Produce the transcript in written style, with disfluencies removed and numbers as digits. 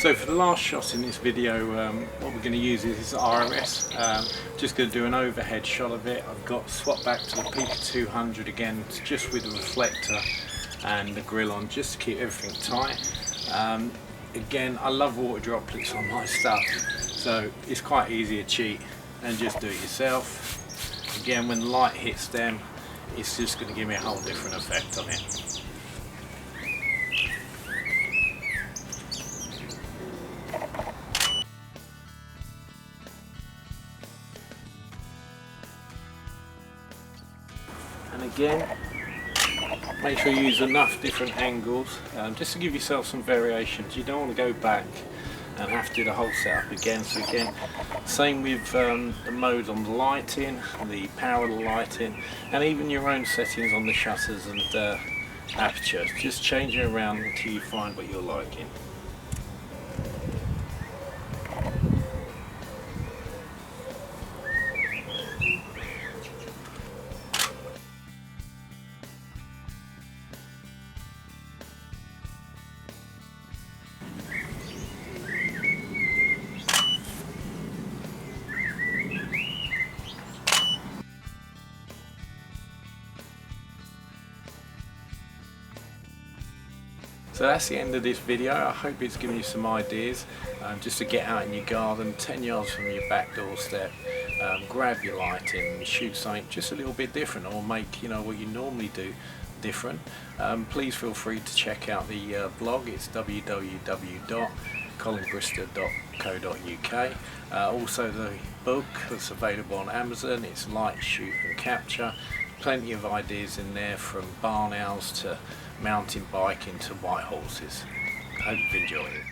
So for the last shot in this video, what we're going to use is this RMS. Just going to do an overhead shot of it. I've got swapped back to the Pika 200 again, just with the reflector and the grill on, just to keep everything tight. Again, I love water droplets on my stuff, so it's quite easy to cheat and just do it yourself. Again, when the light hits them, it's just going to give me a whole different effect on it. And again, make sure you use enough different angles just to give yourself some variations. You don't want to go back and have to do the whole setup again. So again, same with the mode on the lighting, the power of the lighting, and even your own settings on the shutters and aperture. Just change it around until you find what you're liking. So that's the end of this video. I hope it's given you some ideas just to get out in your garden, 10 yards from your back doorstep, grab your lighting and shoot something just a little bit different, or make what you normally do different. Please feel free to check out the blog. It's www.colinbrister.co.uk. Also the book that's available on Amazon. It's Light, Shoot and Capture. Plenty of ideas in there, from barn owls to mountain biking to white horses. I hope you've enjoyed it.